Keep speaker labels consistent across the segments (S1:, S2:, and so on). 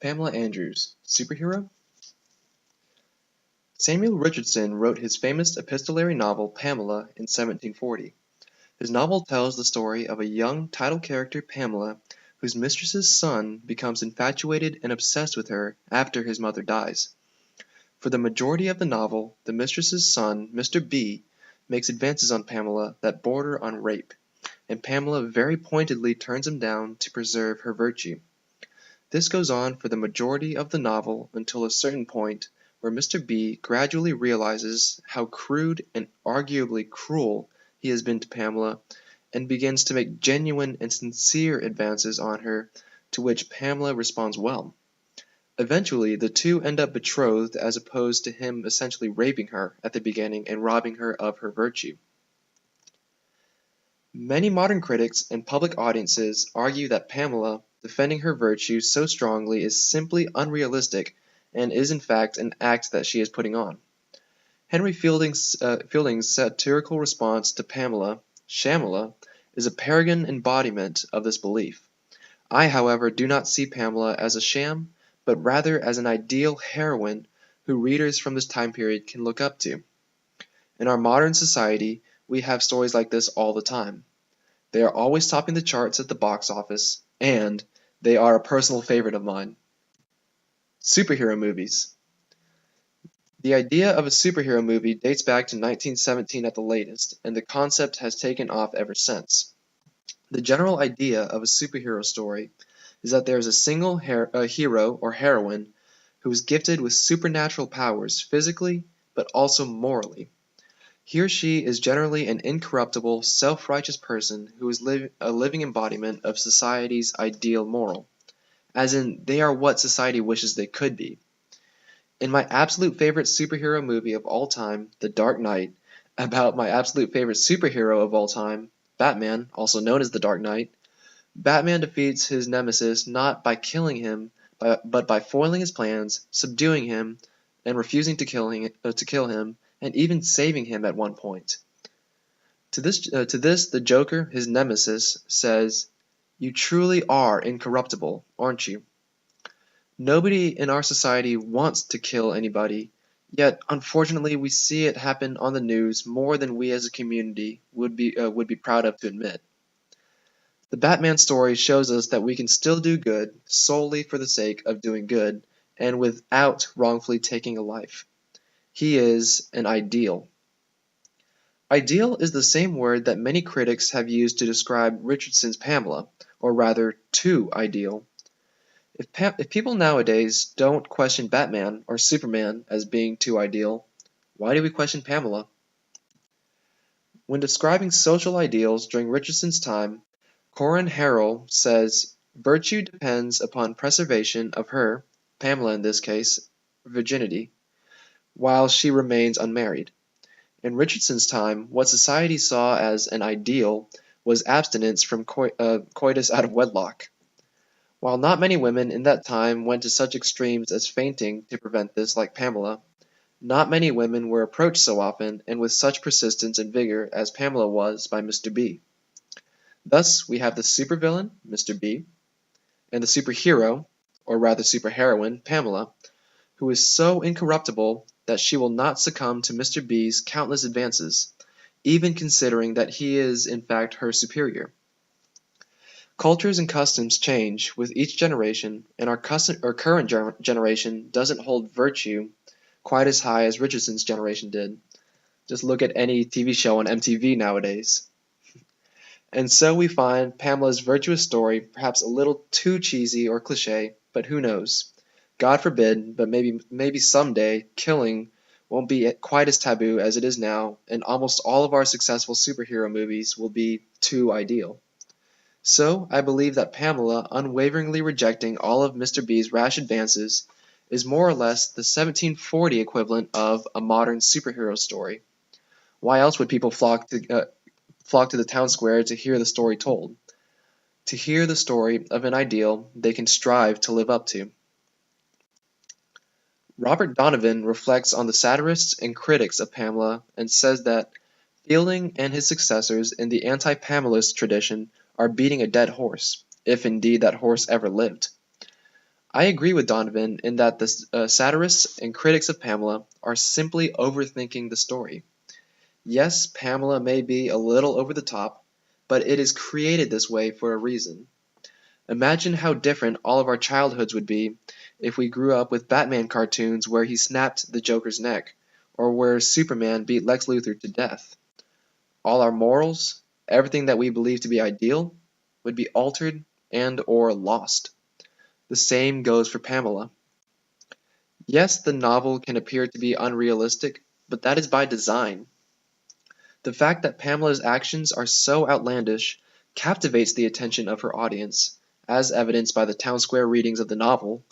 S1: Pamela Andrews, superhero? Samuel Richardson wrote his famous epistolary novel Pamela in 1740. His novel tells the story of a young title character Pamela whose mistress's son becomes infatuated and obsessed with her after his mother dies. For the majority of the novel, the mistress's son, Mr. B, makes advances on Pamela that border on rape, and Pamela very pointedly turns him down to preserve her virtue. This goes on for the majority of the novel until a certain point where Mr. B gradually realizes how crude and arguably cruel he has been to Pamela and begins to make genuine and sincere advances on her, to which Pamela responds well. Eventually, the two end up betrothed as opposed to him essentially raping her at the beginning and robbing her of her virtue. Many modern critics and public audiences argue that Pamela defending her virtue so strongly is simply unrealistic and is in fact an act that she is putting on. Henry Fielding's satirical response to Pamela, Shamala, is a paragon embodiment of this belief. I, however, do not see Pamela as a sham, but rather as an ideal heroine who readers from this time period can look up to. In our modern society, we have stories like this all the time. They are always topping the charts at the box office, and they are a personal favorite of mine. Superhero movies. The idea of a superhero movie dates back to 1917 at the latest, and the concept has taken off ever since. The general idea of a superhero story is that there is a single hero or heroine who is gifted with supernatural powers physically, but also morally. He or she is generally an incorruptible, self-righteous person who is a living embodiment of society's ideal moral, as in they are what society wishes they could be. In my absolute favorite superhero movie of all time, The Dark Knight, about my absolute favorite superhero of all time, Batman, also known as the Dark Knight, Batman defeats his nemesis not by killing him, but by foiling his plans, subduing him, and refusing to kill him, and even saving him at one point. To this, the Joker, his nemesis, says, "You truly are incorruptible, aren't you?" Nobody in our society wants to kill anybody, yet unfortunately we see it happen on the news more than we as a community would be proud of to admit. The Batman story shows us that we can still do good solely for the sake of doing good and without wrongfully taking a life. He is an ideal. Ideal is the same word that many critics have used to describe Richardson's Pamela, or rather, too ideal. If people nowadays don't question Batman or Superman as being too ideal, why do we question Pamela? When describing social ideals during Richardson's time, Corin Harrell says, "Virtue depends upon preservation of her, Pamela in this case, virginity, while she remains unmarried." In Richardson's time, what society saw as an ideal was abstinence from coitus out of wedlock. While not many women in that time went to such extremes as fainting to prevent this like Pamela, not many women were approached so often and with such persistence and vigor as Pamela was by Mr. B. Thus we have the supervillain, Mr. B, and the superhero, or rather superheroine, Pamela, who is so incorruptible that she will not succumb to Mr. B's countless advances, even considering that he is in fact her superior. Cultures and customs change with each generation, and our current generation doesn't hold virtue quite as high as Richardson's generation did. Just look at any TV show on MTV nowadays. And so we find Pamela's virtuous story perhaps a little too cheesy or cliche, but who knows? God forbid, but maybe someday killing won't be quite as taboo as it is now, and almost all of our successful superhero movies will be too ideal. So I believe that Pamela unwaveringly rejecting all of Mr. B's rash advances is more or less the 1740 equivalent of a modern superhero story. Why else would people flock to the town square to hear the story told? To hear the story of an ideal they can strive to live up to. Robert Donovan reflects on the satirists and critics of Pamela and says that Fielding and his successors in the anti-Pamelist tradition are beating a dead horse, if indeed that horse ever lived. I agree with Donovan in that the satirists and critics of Pamela are simply overthinking the story. Yes, Pamela may be a little over the top, but it is created this way for a reason. Imagine how different all of our childhoods would be if we grew up with Batman cartoons where he snapped the Joker's neck, or where Superman beat Lex Luthor to death. All our morals, everything that we believe to be ideal, would be altered and or lost. The same goes for Pamela. Yes, the novel can appear to be unrealistic, but that is by design. The fact that Pamela's actions are so outlandish captivates the attention of her audience, as evidenced by the town square readings of the novel,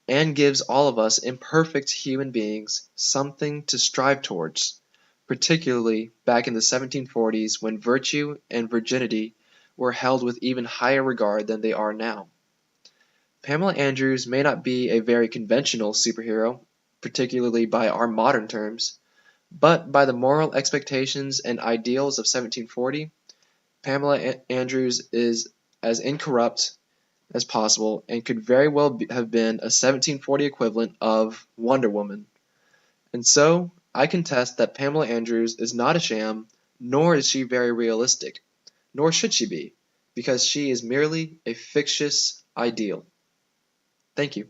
S1: and gives all of us imperfect human beings something to strive towards, particularly back in the 1740s when virtue and virginity were held with even higher regard than they are now. Pamela Andrews may not be a very conventional superhero, particularly by our modern terms, but by the moral expectations and ideals of 1740, Pamela Andrews is as incorrupt as possible and could very well have been a 1740 equivalent of Wonder Woman. And so, I contest that Pamela Andrews is not a sham, nor is she very realistic, nor should she be, because she is merely a fictitious ideal. Thank you.